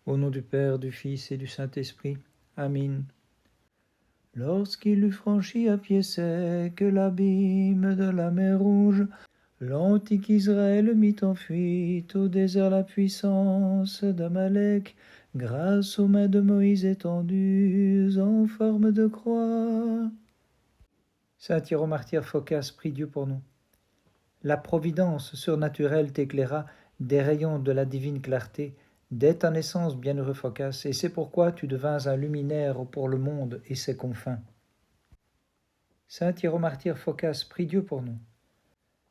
Au nom du Père, du Fils et du Saint-Esprit. Amen. Lorsqu'il eut franchi à pied sec l'abîme de la mer Rouge, l'antique Israël mit en fuite au désert la puissance d'Amalek, grâce aux mains de Moïse étendues en forme de croix. Saint Hiéromartyr Phocas, prie Dieu pour nous. La providence surnaturelle t'éclaira des rayons de la divine clarté dès ta naissance, bienheureux Phocas, et c'est pourquoi tu devins un luminaire pour le monde et ses confins. Saint Hiéromartyr Phocas, prie Dieu pour nous.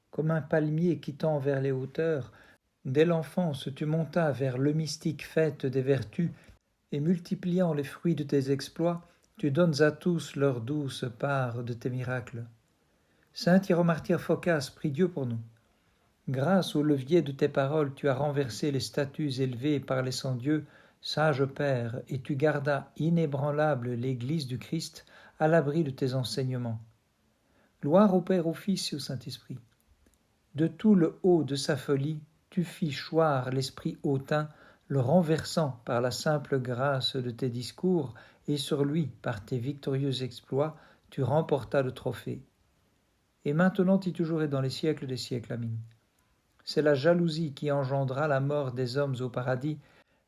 Comme un palmier qui tend vers les hauteurs, dès l'enfance tu montas vers le mystique fête des vertus, et multipliant les fruits de tes exploits, tu donnes à tous leur douce part de tes miracles. Saint Hiéromartyr Phocas, prie Dieu pour nous. Grâce au levier de tes paroles, tu as renversé les statues élevées par les sans-dieux, sage Père, et tu gardas inébranlable l'Église du Christ à l'abri de tes enseignements. Gloire au Père, au Fils et au Saint-Esprit. De tout le haut de sa folie, tu fis choir l'esprit hautain, le renversant par la simple grâce de tes discours, et sur lui, par tes victorieux exploits, tu remportas le trophée. Et maintenant et toujours et dans les siècles des siècles. Amen. C'est la jalousie qui engendra la mort des hommes au paradis,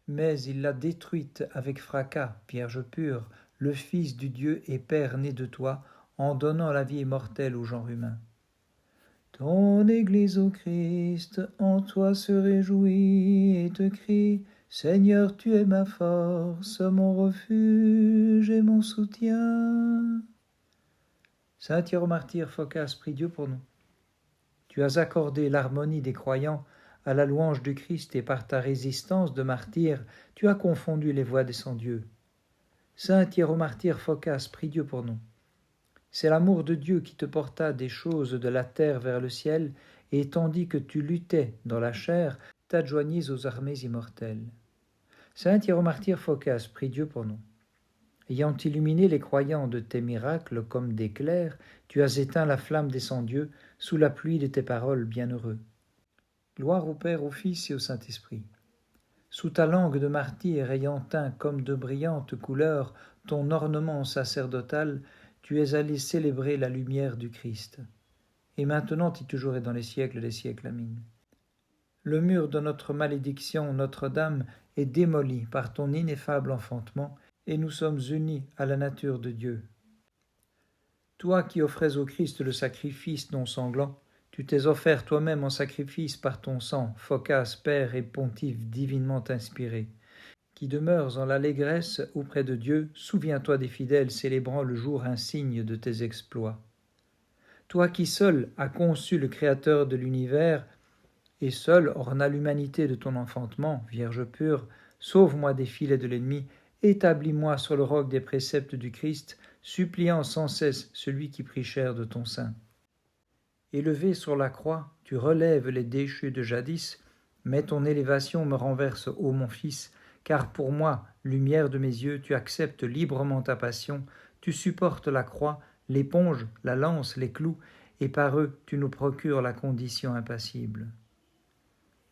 mais il l'a détruite avec fracas, Vierge pure, le Fils du Dieu et Père né de toi, en donnant la vie immortelle au genre humain. Ton Église, ô Christ, en toi se réjouit et te crie, Seigneur, tu es ma force, mon refuge et mon soutien. Saint Hiéromartyr Phocas, prie Dieu pour nous. Tu as accordé l'harmonie des croyants à la louange du Christ, et par ta résistance de martyr, tu as confondu les voix des sans-dieux. Saint Hiéromartyr Phocas, prie Dieu pour nous. C'est l'amour de Dieu qui te porta des choses de la terre vers le ciel, et tandis que tu luttais dans la chair, t'adjoignis aux armées immortelles. Saint Hiéromartyr Phocas, prie Dieu pour nous. Ayant illuminé les croyants de tes miracles comme d'éclairs, tu as éteint la flamme des sans-dieux sous la pluie de tes paroles, bienheureux. Gloire au Père, au Fils et au Saint-Esprit. Sous ta langue de martyr ayant teint comme de brillantes couleurs ton ornement sacerdotal, tu es allé célébrer la lumière du Christ. Et maintenant et toujours et dans les siècles des siècles. Amen. Le mur de notre malédiction, Notre-Dame, est démoli par ton ineffable enfantement, et nous sommes unis à la nature de Dieu. Toi qui offrais au Christ le sacrifice non sanglant, tu t'es offert toi-même en sacrifice par ton sang, Phocas, Père et Pontife divinement inspiré. Qui demeures en l'allégresse auprès de Dieu, souviens-toi des fidèles célébrant le jour insigne de tes exploits. Toi qui seul as conçu le Créateur de l'univers, et seul orna l'humanité de ton enfantement, Vierge pure, sauve-moi des filets de l'ennemi, établis-moi sur le roc des préceptes du Christ, suppliant sans cesse celui qui prie cher de ton sein. Élevé sur la croix, tu relèves les déchus de jadis, mais ton élévation me renverse, ô mon Fils, car pour moi, lumière de mes yeux, tu acceptes librement ta passion, tu supportes la croix, l'éponge, la lance, les clous, et par eux tu nous procures la condition impassible.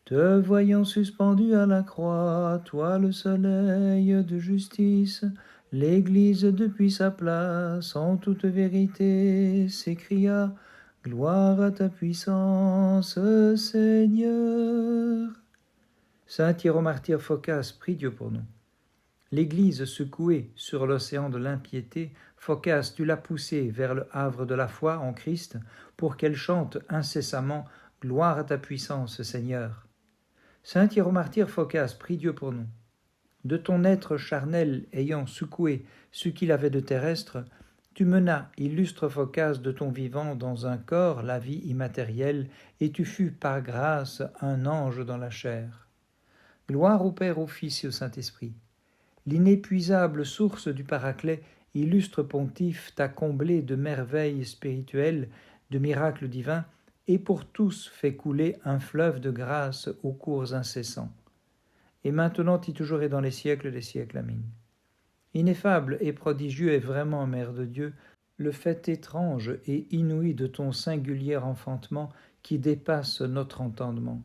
Te voyant suspendu à la croix, toi le soleil de justice, l'Église depuis sa place, en toute vérité, s'écria « Gloire à ta puissance, Seigneur !» Saint Hiéromartyr Phocas, prie Dieu pour nous. L'Église secouée sur l'océan de l'impiété, Phocas, tu l'as poussée vers le havre de la foi en Christ, pour qu'elle chante incessamment « Gloire à ta puissance, Seigneur !» Saint Hiéromartyr Phocas, prie Dieu pour nous. De ton être charnel ayant secoué ce qu'il avait de terrestre, tu menas, illustre Phocas, de ton vivant dans un corps la vie immatérielle, et tu fus par grâce un ange dans la chair. Gloire au Père, au Fils et au Saint-Esprit. L'inépuisable source du Paraclet, illustre pontife, t'a comblé de merveilles spirituelles, de miracles divins, et pour tous fait couler un fleuve de grâce aux cours incessants. Et maintenant et toujours et dans les siècles des siècles. Amen. Ineffable et prodigieux est vraiment, Mère de Dieu, le fait étrange et inouï de ton singulier enfantement qui dépasse notre entendement.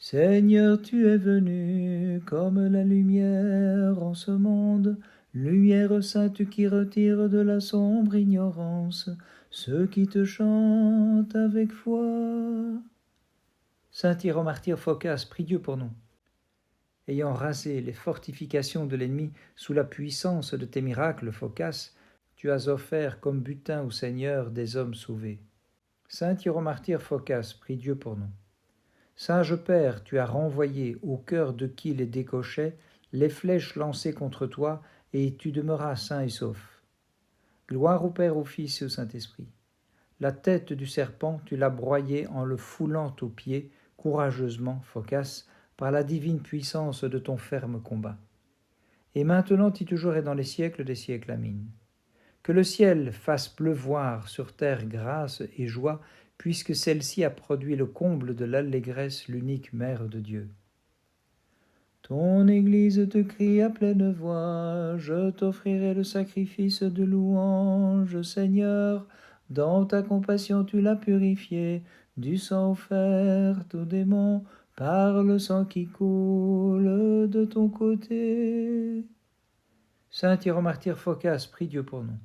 Seigneur, tu es venu comme la lumière en ce monde, lumière sainte qui retire de la sombre ignorance ceux qui te chantent avec foi. Saint Hiéromartyr Phocas, prie Dieu pour nous. Ayant rasé les fortifications de l'ennemi sous la puissance de tes miracles, Phocas, tu as offert comme butin au Seigneur des hommes sauvés. Saint Hiéromartyr Phocas, prie Dieu pour nous. Sage Père, tu as renvoyé au cœur de qui les décochait les flèches lancées contre toi, et tu demeuras sain et sauf. Gloire au Père, au Fils et au Saint-Esprit. La tête du serpent, tu l'as broyée en le foulant aux pieds, courageusement, Phocas, par la divine puissance de ton ferme combat. Et maintenant et toujours et dans les siècles des siècles, Amin. Que le ciel fasse pleuvoir sur terre grâce et joie, puisque celle-ci a produit le comble de l'allégresse, l'unique Mère de Dieu. Ton Église te crie à pleine voix, je t'offrirai le sacrifice de louange, Seigneur. Dans ta compassion tu l'as purifié, du sang offert aux démons, par le sang qui coule de ton côté. Saint Hiéromartyr Phocas, prie Dieu pour nous.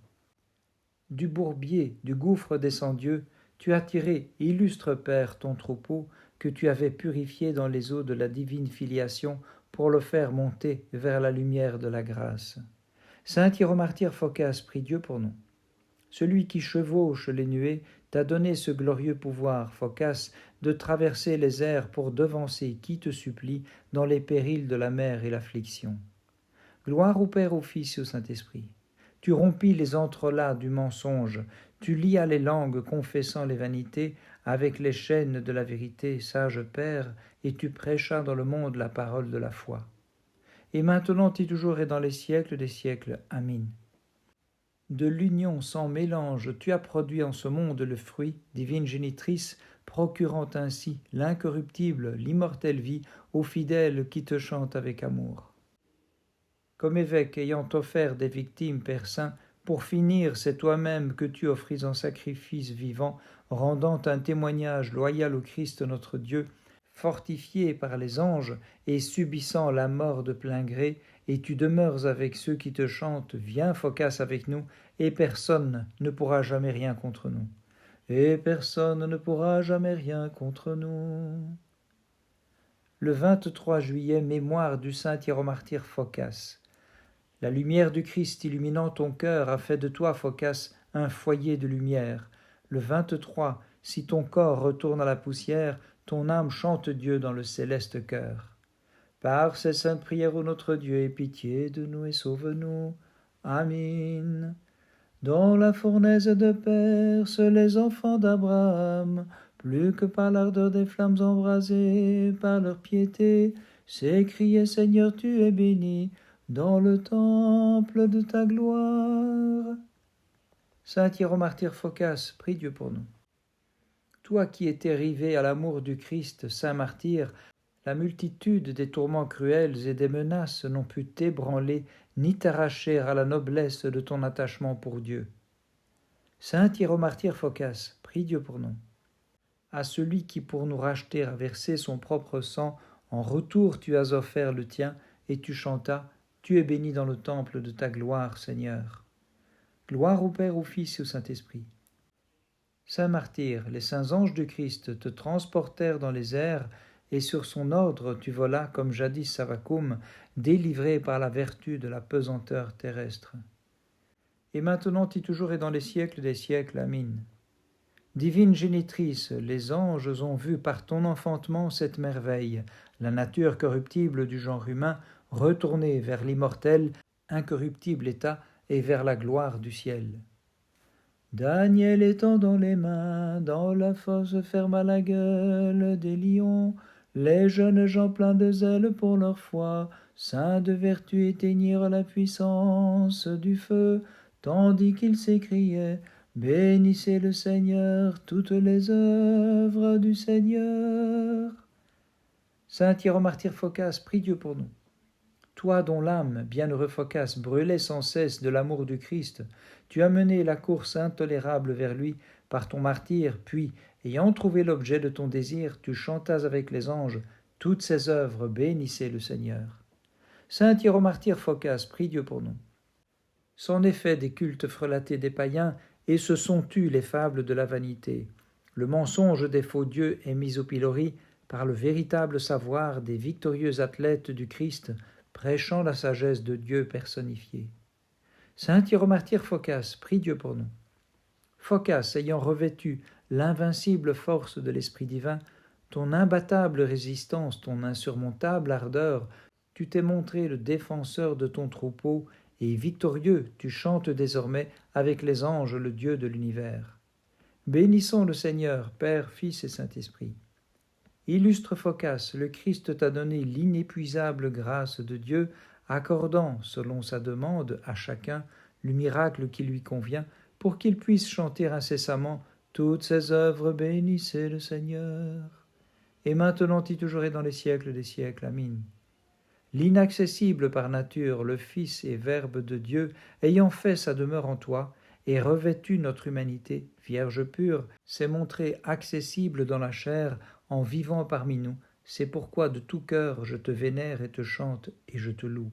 Du bourbier, du gouffre des sans-dieux, tu as tiré, illustre Père, ton troupeau, que tu avais purifié dans les eaux de la divine filiation pour le faire monter vers la lumière de la grâce. Saint Hiéromartyr Phocas, prie Dieu pour nous. Celui qui chevauche les nuées t'a donné ce glorieux pouvoir, Phocas, de traverser les airs pour devancer qui te supplie dans les périls de la mer et l'affliction. Gloire au Père, au Fils et au Saint-Esprit. Tu rompis les entrelacs du mensonge, tu lias les langues confessant les vanités avec les chaînes de la vérité, sage Père, et tu prêchas dans le monde la parole de la foi. Et maintenant et toujours et dans les siècles des siècles. Amin. De l'union sans mélange, tu as produit en ce monde le fruit, divine génitrice, procurant ainsi l'incorruptible, l'immortelle vie aux fidèles qui te chantent avec amour. Comme évêque ayant offert des victimes, Père Saint, pour finir, c'est toi-même que tu offris en sacrifice vivant, rendant un témoignage loyal au Christ notre Dieu, fortifié par les anges et subissant la mort de plein gré, et tu demeures avec ceux qui te chantent, viens Phocas avec nous, et personne ne pourra jamais rien contre nous. Et personne ne pourra jamais rien contre nous. Le 23 juillet, mémoire du saint Hiéromartyr Phocas. La lumière du Christ illuminant ton cœur a fait de toi, Phocas, un foyer de lumière. Le 23, si ton corps retourne à la poussière, ton âme chante Dieu dans le céleste cœur. Par ces saintes prières, ô notre Dieu, aie pitié de nous et sauve-nous. Amin. Dans la fournaise de Perse, les enfants d'Abraham, plus que par l'ardeur des flammes embrasées, par leur piété, s'écriaient, Seigneur, tu es béni, dans le temple de ta gloire. Saint Hiéromartyr Phocas, prie Dieu pour nous. Toi qui étais rivé à l'amour du Christ, saint martyr, la multitude des tourments cruels et des menaces n'ont pu t'ébranler ni t'arracher à la noblesse de ton attachement pour Dieu. Saint Hiéromartyr Phocas, prie Dieu pour nous. À celui qui pour nous racheter a versé son propre sang, en retour tu as offert le tien, et tu chantas, tu es béni dans le temple de ta gloire, Seigneur. Gloire au Père, au Fils et au Saint-Esprit. Saint martyr, les saints anges du Christ te transportèrent dans les airs, et sur son ordre tu volas comme jadis Savacoum, délivré par la vertu de la pesanteur terrestre. Et maintenant et toujours et dans les siècles des siècles. Amin. Divine génitrice, les anges ont vu par ton enfantement cette merveille, la nature corruptible du genre humain retournée vers l'immortel, incorruptible état et vers la gloire du ciel. Daniel étendant les mains, dans la fosse ferma la gueule des lions, les jeunes gens pleins de zèle pour leur foi, saints de vertu éteignirent la puissance du feu, tandis qu'ils s'écriaient, bénissez le Seigneur, toutes les œuvres du Seigneur. Saint Hiéromartyr Phocas, prie Dieu pour nous. Toi dont l'âme, bienheureux Phocas, brûlait sans cesse de l'amour du Christ, tu as mené la course intolérable vers lui par ton martyre, puis, ayant trouvé l'objet de ton désir, tu chantas avec les anges, Toutes ses œuvres, bénissez le Seigneur. Saint Hieromartyr Phocas, prie Dieu pour nous. C'en est fait des cultes frelatés des païens, et se sont tues les fables de la vanité. Le mensonge des faux dieux est mis au pilori par le véritable savoir des victorieux athlètes du Christ, prêchant la sagesse de Dieu personnifiée. Saint Hieromartyr Phocas, prie Dieu pour nous. Phocas, ayant revêtu l'invincible force de l'Esprit divin, ton imbattable résistance, ton insurmontable ardeur, tu t'es montré le défenseur de ton troupeau, et victorieux, tu chantes désormais avec les anges le Dieu de l'univers. Bénissons le Seigneur, Père, Fils et Saint-Esprit. Illustre Phocas, le Christ t'a donné l'inépuisable grâce de Dieu, accordant, selon sa demande, à chacun le miracle qui lui convient, pour qu'il puisse chanter incessamment toutes ses œuvres, bénissez le Seigneur. Et maintenant et toujours et dans les siècles des siècles. Amin. L'inaccessible par nature, le Fils et Verbe de Dieu, ayant fait sa demeure en toi, et revêtu notre humanité, Vierge pure, s'est montré accessible dans la chair en vivant parmi nous. C'est pourquoi de tout cœur je te vénère et te chante et je te loue.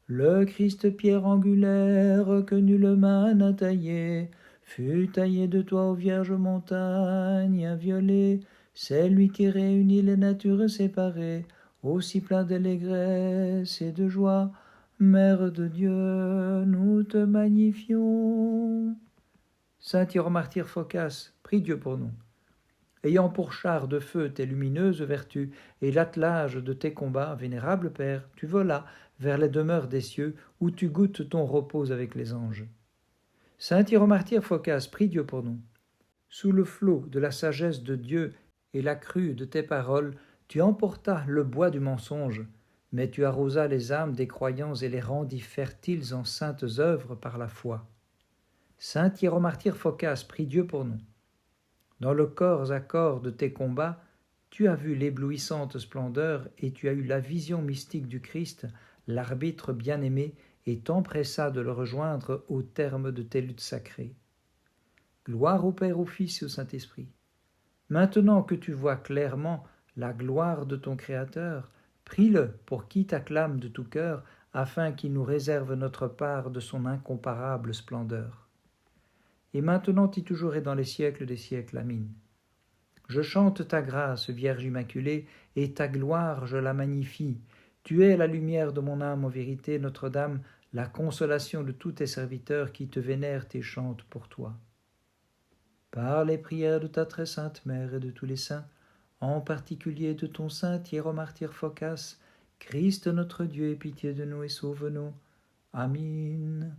Le Christ pierre angulaire que nulle main n'a taillé, fut taillé de toi, ô Vierge montagne inviolée. C'est lui qui réunit les natures séparées, aussi plein d'allégresse et de joie. Mère de Dieu, nous te magnifions. Saint Hieromartyr Phocas, prie Dieu pour nous. Ayant pour char de feu tes lumineuses vertus et l'attelage de tes combats, vénérable Père, tu volas vers les demeures des cieux, où tu goûtes ton repos avec les anges. Saint Hieromartyr Phocas, prie Dieu pour nous. Sous le flot de la sagesse de Dieu et la crue de tes paroles, tu emportas le bois du mensonge, mais tu arrosas les âmes des croyants et les rendis fertiles en saintes œuvres par la foi. Saint Hieromartyr Phocas, prie Dieu pour nous. Dans le corps à corps de tes combats, tu as vu l'éblouissante splendeur et tu as eu la vision mystique du Christ, l'arbitre bien-aimé, et t'empressa de le rejoindre au terme de tes luttes sacrées. Gloire au Père, au Fils et au Saint-Esprit. Maintenant que tu vois clairement la gloire de ton Créateur, prie-le pour qui t'acclame de tout cœur, afin qu'il nous réserve notre part de son incomparable splendeur. Et maintenant et toujours et dans les siècles des siècles. Amin. Je chante ta grâce, Vierge Immaculée, et ta gloire je la magnifie. Tu es la lumière de mon âme en vérité, Notre-Dame, la consolation de tous tes serviteurs qui te vénèrent et chantent pour toi. Par les prières de ta très sainte Mère et de tous les saints, en particulier de ton saint Hieromartyr Phocas, Christ notre Dieu, aie pitié de nous et sauve-nous. Amin.